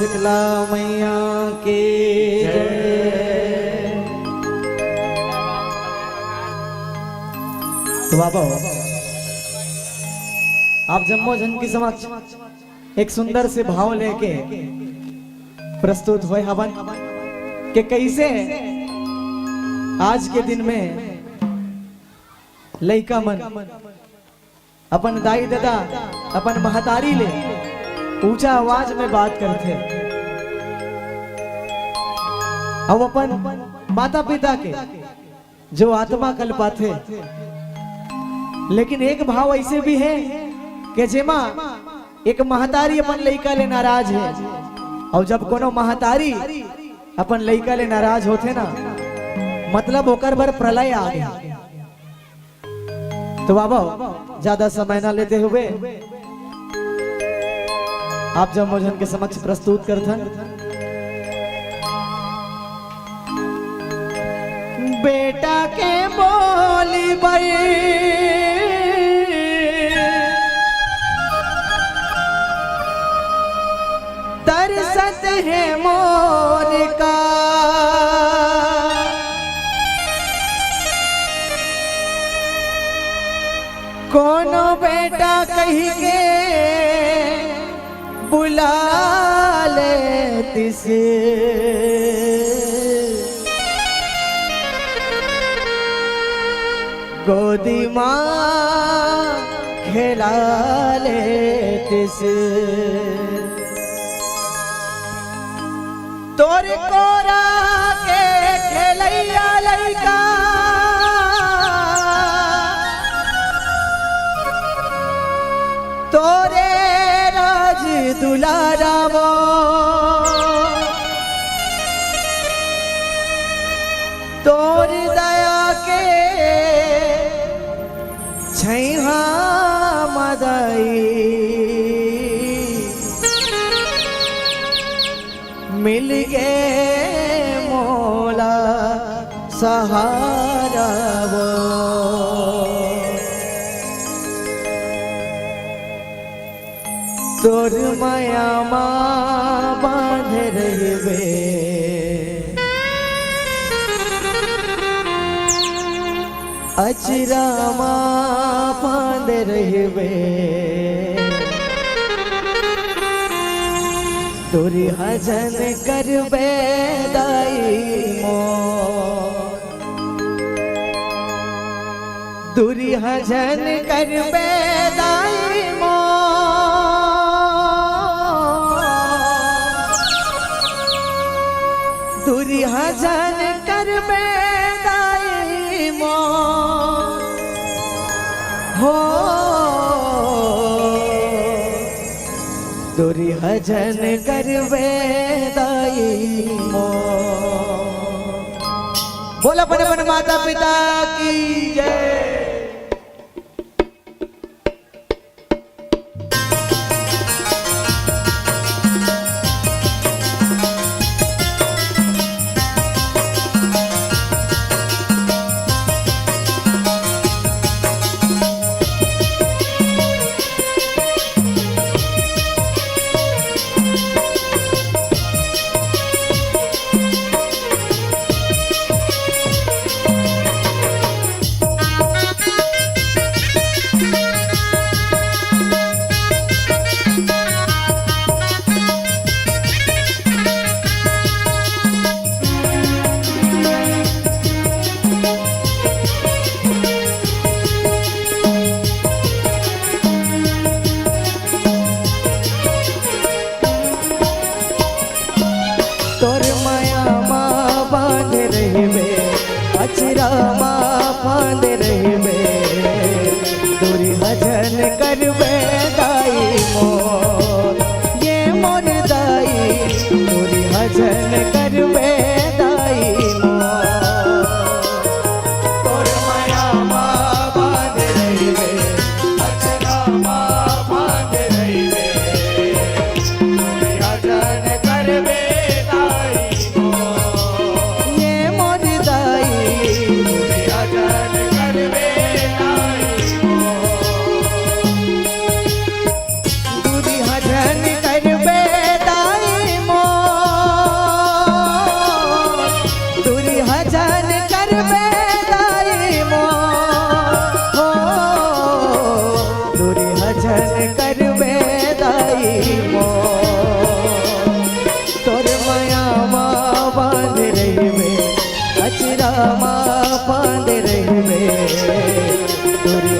शीतला मैया के जय। तो बाबा आप जम्मो जन के समक्ष एक सुंदर से भाव लेके प्रस्तुत हुए हवन कि कैसे आज के दिन में लइका मन अपन दाई दादा अपन महतारी ले ऊंचा आवाज में बात करते अब अपन माता पिता के जो आत्मा कल्पाते। लेकिन एक भाव ऐसे भी है कि जेमा एक महतारी अपन लइका ले नाराज है और जब कोनो महतारी अपन लइका ले नाराज होते ना मतलब होकर बर प्रलय आ गया। तो बाबा ज्यादा समय ना लेते हुए आप जब मुझन के समक्ष प्रस्तुत करथन। बेटा के बोली बई तरसत है मोर का कोनो बेटा कही के बुला ले तिसे गोदी माँ खेला ले तिसे तोर कोरा के खेलैया लइका तोरे राज दुलारावो तोर दया के छैहा मदाई मिल गए मोला सहारा वो तोर माया माँ बांध रहे अचरा माँ बांध रहे तोरी हजन कर दाई मो तुरी हजन कर दाई मो तुरी हजन कर दाई मो हो तुरी हजन कर दाई मो। बोला बन बन माता पिता की जय।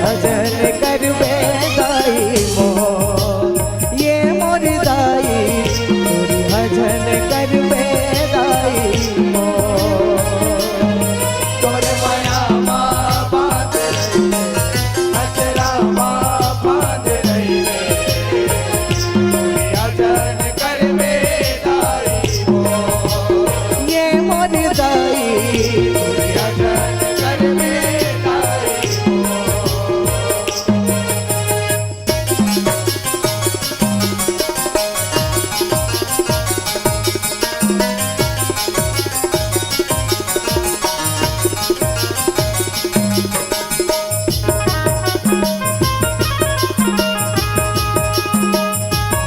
भजन करबे दाई मोर ये मोर दाई तोरी भजन करबे दाई मोर तोर माया मा बांध अचरा मा बांध रही तोरी भजन करबे दाई मोर ये मोर दाई तोरी भजन करबे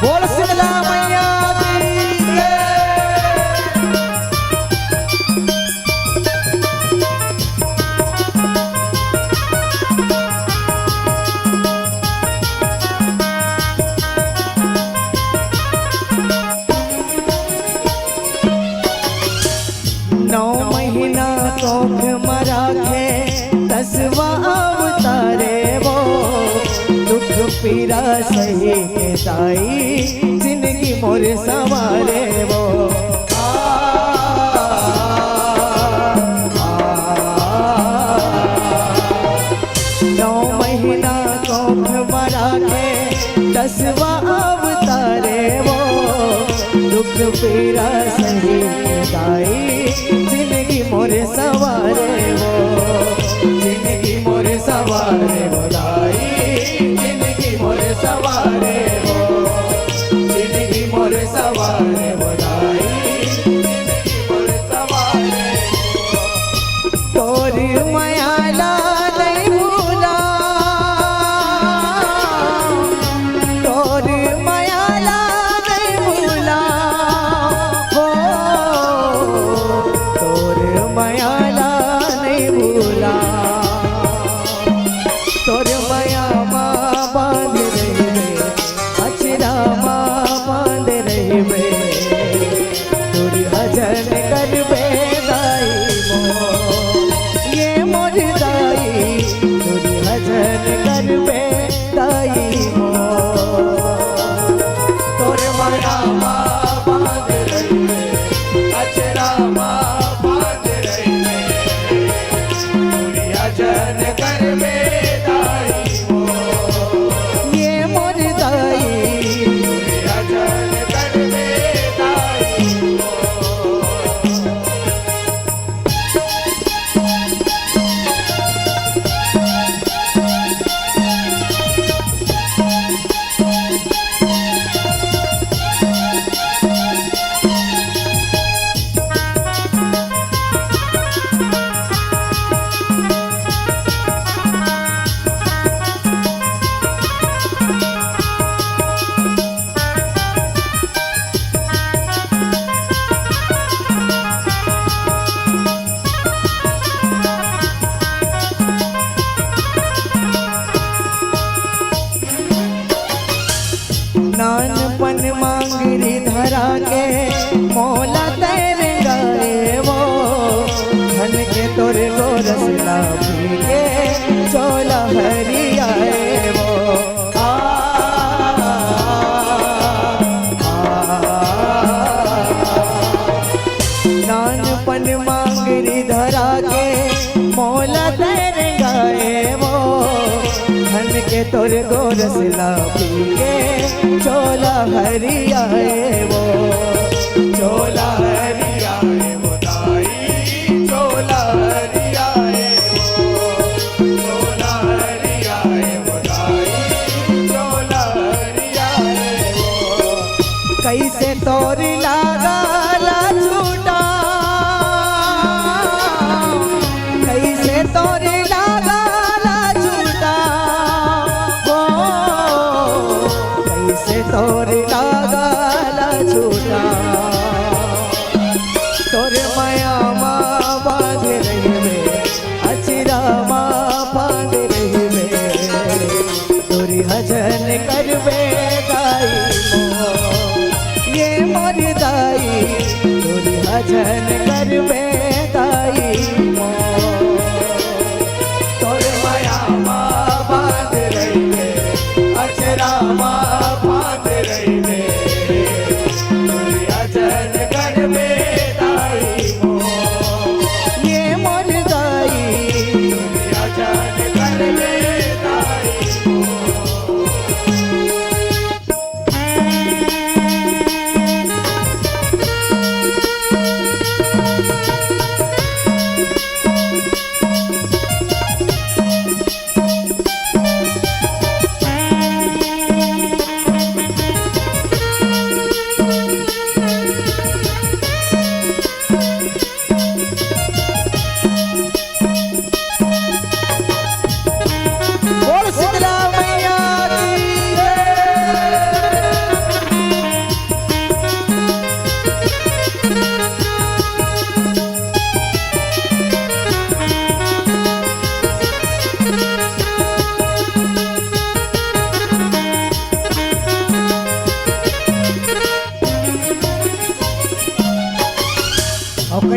बोल शीतला मैया की जय। नौ महीना कोख मरा थे 10वां अवतारे वो दुख पीरा सही के ताई जिंदगी मोर सवारे वो नौ महीना कोख मरा थे 10वां अवतारे वो दुख पीरा सही के ताई जिंदगी मोर सवारे वो जिंदगी मोर सवारे वो दाई जिंदगी मोर सवारे वो जिंदगी मोर सवारे वो दाई जिंदगी मोर सवारे वो तोरी मायाला नहीं भूला तोरी मायाला नहीं भूला हो तोर मायाला नहीं भूला तोर माया माँ बांध रही अचरा माँ बांध रही तोरी भजन करबे दाई मोर ये मोर दाई तोरी भजन करबे दाई मोर तोर माया माँ बांध रही अचरा माँ बांध रही तोरी भजन करबे दाई मोर ये मोर दाई तोरी भजन करबे दाई मोर नानपन मांगरी धरा के मोला तैर गए वो धन के तोरे गोरसला पी के चोला हरियाए वो नानपन मांगरी धरा के मोला तैर गए वो धन के तोर गोरसला पी के चोला हरियाए वो चोला हरियाए वो दाई चोला हरियाए वो चोला हरियाए वो दाई चोला हरियाए वो कैसे तोर लागा ला छूटा कैसे तोर लागा ला छूटा वो कैसे तोर लागा ला छूटा तोर माया माँ बांध रही अचरा माँ बांध रही तोरी भजन करबे दाई मोर ये मोर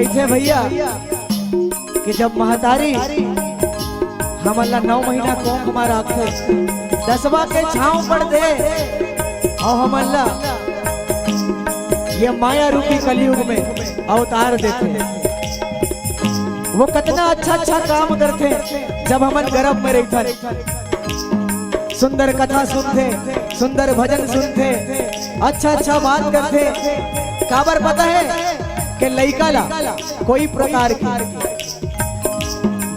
कैसे भैया कि जब महतारी हमला 9 महीना कोख मारा थे 10वां के छांव पड़ दे और हमला ये माया रूपी कलयुग में अवतार देते वो कितना अच्छा अच्छा काम करते जब हमन गर्भ में रहते सुंदर कथा सुनते सुंदर भजन सुनते अच्छा अच्छा बात करते काबर पता है कि लइका ला कोई प्रकार की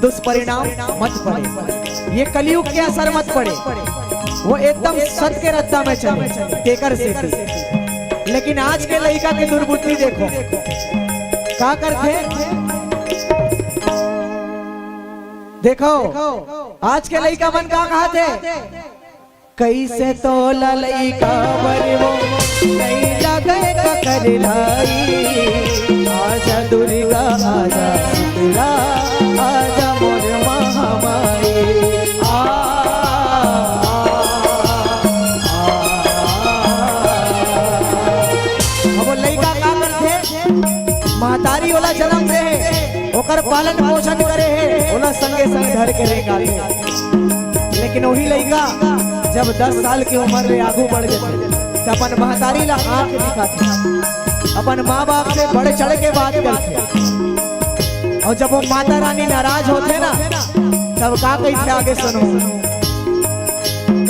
दुष्परिणाम मत पड़े ये कलयुग के असर मत पड़े वो एकदम सत्य के रत्ता में चले टेकर से लेकिन आज के लइका की दुर्बुद्धि देखो क्या करते देखो आज के लइका मन का कहते कैसे तो लइका बरवो नहीं लगे कर लाई आजा दुर्गा आजा शीतला आजा मोर महामाई अब लइका का करते महतारी वाला जन्म दे ओकर पालन पोषण करे है ओला संगे संग धर के रेगा लेकिन वही लइका जब 10 साल की उम्र में आगू बढ़ जाते तो अपन महतारी ला आंख दिखाते अपन माँ बाप से बढ़ चढ़ के बात करते और जब वो माता रानी नाराज होते ना तब का कहते आगे सुनो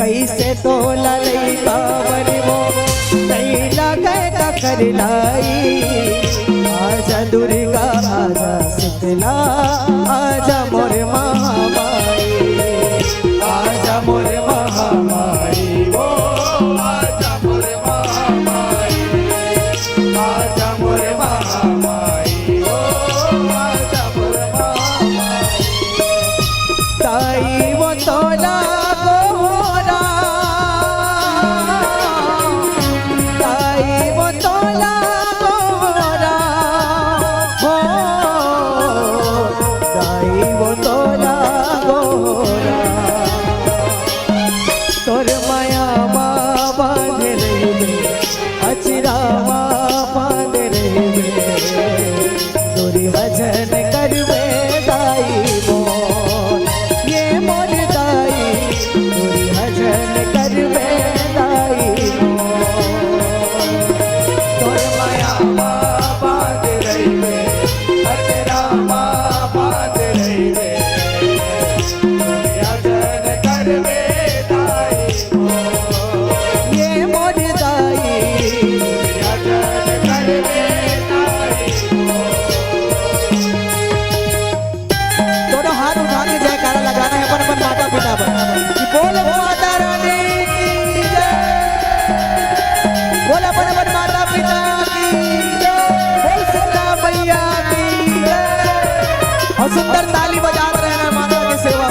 कैसे तो लइका बरवो नहीं लगे कर लाई आजा दुर्गा आजा शीतला आजा मोर महामाई आजा मोर महामाई वो आजा मोर महामाई आजा मोर महामाई वो आजा मोर महामाई ताई वो तोला गोरा ताई वो तोला गोरा हो ताई वो तोला गोरा तोर माया बांध रहे अचरा बांध रहे तोरी भजन करवे दाई मोर ये मोर दाई तोरी भजन करवे दाई मोर तोर माया बांध रहे अचरा बांध रहे भजन करवे बोल माता रानी की जय बोल अपन माता पिता की जय बोल सीता मैया की जय और सुंदर ताली बजाते रहना माता की सेवा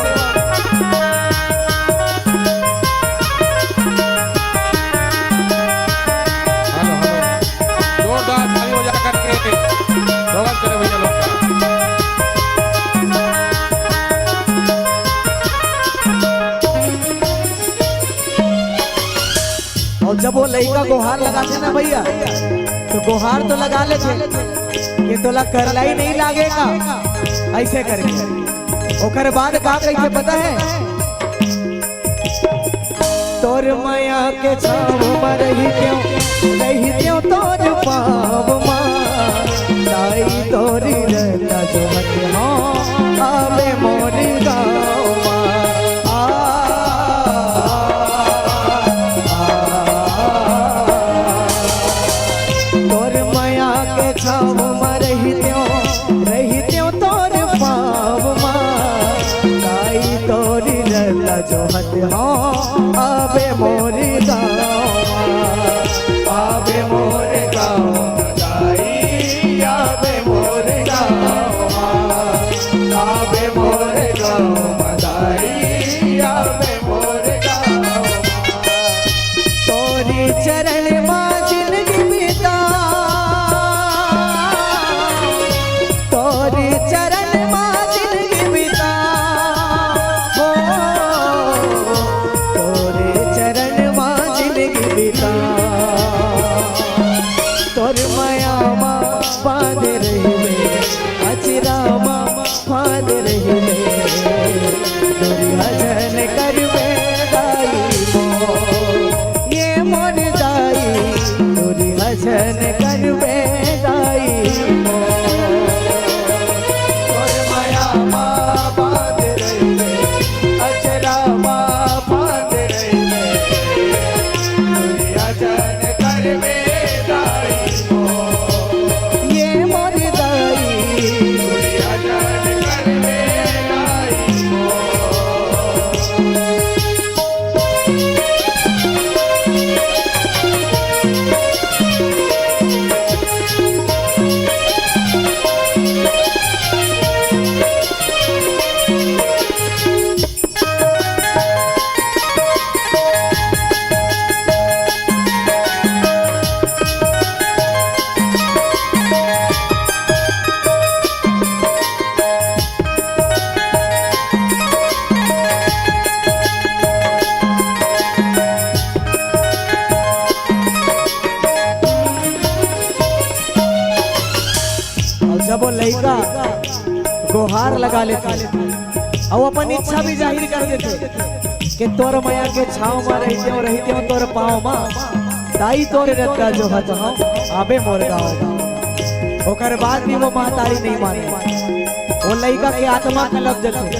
जोरदार ताली बजा करके स्वागत करें भैया लोग का और जब वो लइका गुहार लगाते ना भैया तो गुहार तो लगा लेते ये तोला करला ही नहीं लागेगा ऐसे करके ओकर बाद का कैसे पता है तोर माया के छाव में रही क्यों तोर पाव मां ताई तोरी रहता जो मत हो आवे मोर गाँव छाव में रही तोर पाव ताई तोरी लला जो हत हो आवे मोर गाँव आवे मोर गाँव ताई आवे मोर गाँव आवे मोर गाँव ताई आवे मोर गाँव तोरी चरण माँ जिंदगी बीता तोरी चरण माँ जिंदगी बिता हो तोरे चरण माँ जिंदगी बिता तोर गुहार लगा लेते और अपन इच्छा भी जाहिर कर देते कि तोर माया के छाव में रहते हो तोर पाँव में ताई तोरे रत्ता जो हत हो आबे मोर गाँव। ओकर बाद भी वो महतारी नहीं माने, वो लड़का के आत्मा का लग जाते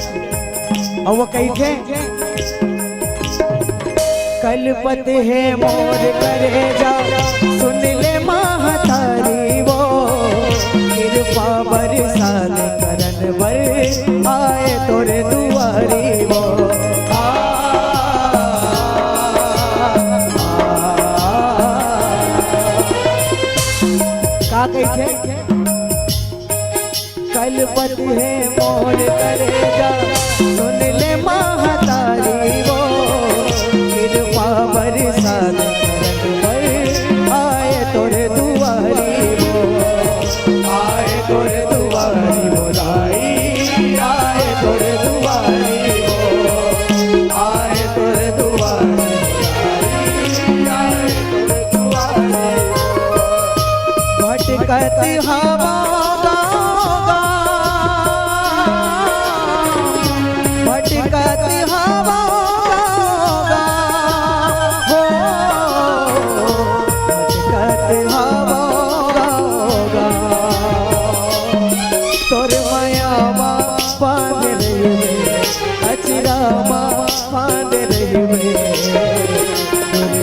और वो कही कलपत है मोर करे जा सुन ले महतारी वो कृपा बरसात करन बर आए तोरे दुआरी वो का कहे कलपत है मोर करे जा सुन ले महतारी वो कृपा बरसात करन बर आए तोरे दुआरी वो आए तोरे दुआरी वो लाई आए तोरे दुआरी वो आए तोरे दुआरी आए तोरे दुआरी भटकत हवा भटकत हवा भटकत हवा तोर माया बांध रही अचरा बांध रही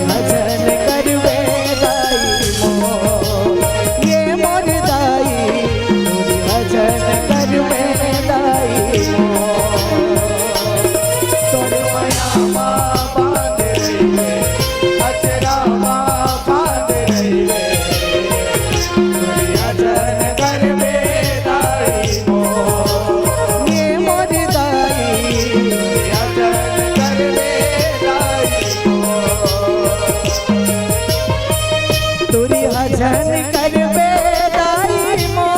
भजन करवे दाई मो ये मोर दाई भजन करवे दाई मो तोर माया बांध रही अचरा बांध रही भजन करवे दाई मो ये मोर दाई भजन करवे दाई मो तुरी भजन करवे दाई मो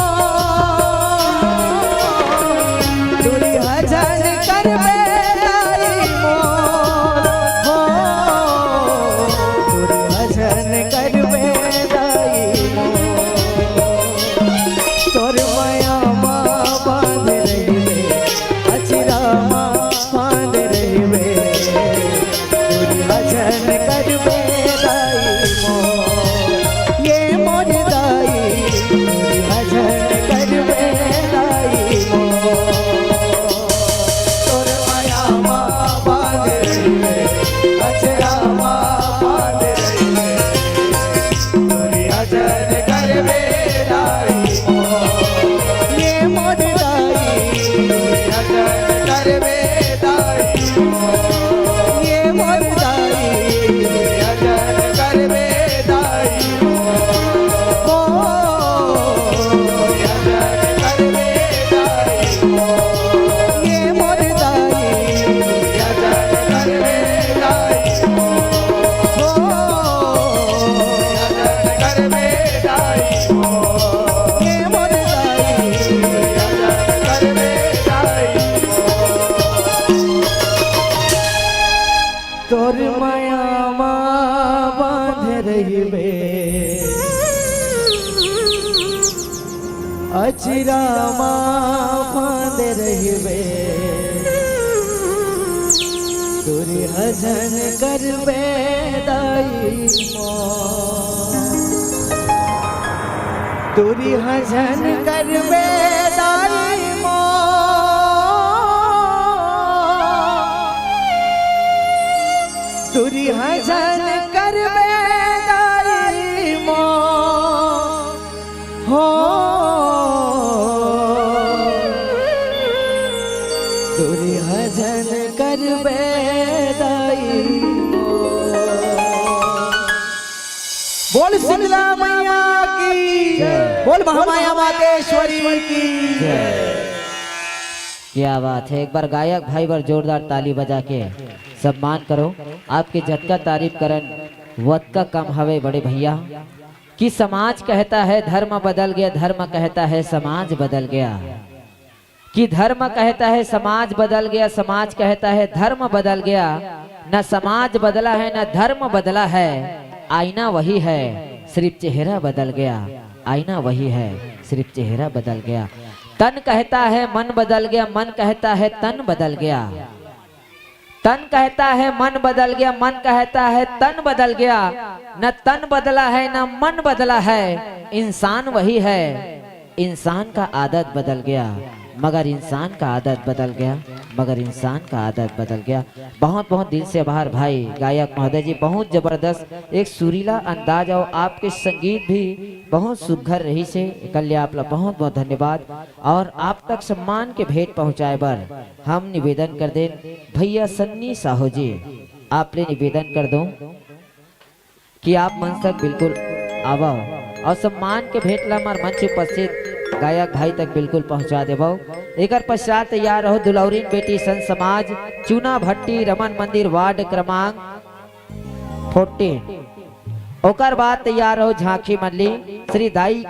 तुरी भजन करवे दाई मो हो तुरी भजन करवे दाई मो तोर माया बांध रही अचरा बांध रही तुरी भजन करवे दाई मो ये मोर दाई भजन करवे दाई मो तोर माया बांध रही अचरा बांध रही तुरी भजन करवे दाई मो ये मोर दाई भजन करवे दाई मो ये मोर दाई भजन करवे दाई मो हो भजन करवे दाई मो ये मोर दाई भजन करवे दाई मो हो भजन करवे दाई मो ये मोर दाई भजन करवे दाई मो तोर माया बांध रही अचरा बांध रही तुरी भजन करवे दाई मो तुरी भजन करवे दाई मो तुरी भजन करवे दाई मो हो तुरी भजन करवे दाई मो बोल शीतला मैया की बोल महामाया मातेश्वरी की क्या बात है। एक बार गायक भाई बार जोरदार ताली बजा के सम्मान करो। आपके झटका तारीफ करन वत का कम हवे बड़े भैया कि समाज कहता है धर्म बदल गया, धर्म कहता है समाज बदल गया, कि धर्म कहता है समाज बदल गया, समाज कहता है धर्म बदल गया। न समाज बदला है न धर्म बदला है, आईना वही है सिर्फ चेहरा बदल गया, आईना वही है सिर्फ चेहरा बदल गया। तन कहता है मन बदल गया, मन कहता है तन बदल गया। तन कहता है मन बदल गया, मन कहता है तन बदल गया। न तन बदला है न मन बदला है, इंसान वही है, इंसान का आदत बदल गया, मगर इंसान का आदत बदल गया, मगर इंसान का आदत बदल गया। बहुत बहुत दिल से आभार भाई गायक महोदय जी, बहुत जबरदस्त एक सुरीला अंदाज और आपके संगीत भी बहुत सुघर रही से कल आपला बहुत बहुत धन्यवाद। और आप तक सम्मान के भेंट पहुंचाए बर हम निवेदन कर दे भैया सन्नी साहू जी, आपने निवेदन कर दो कि आप मंच तक बिल्कुल आवो और सम्मान के भेंट ला हमार मंच उपस्थित गायक भाई तक बिल्कुल पहुंचा देबो। एक पश्चात तैयार रहो दुलौरीन बेटी संत समाज चूना भट्टी रमन मंदिर वार्ड क्रमांक 14। ओकर बाद तैयार रहो झांकी मल्ली श्री दाई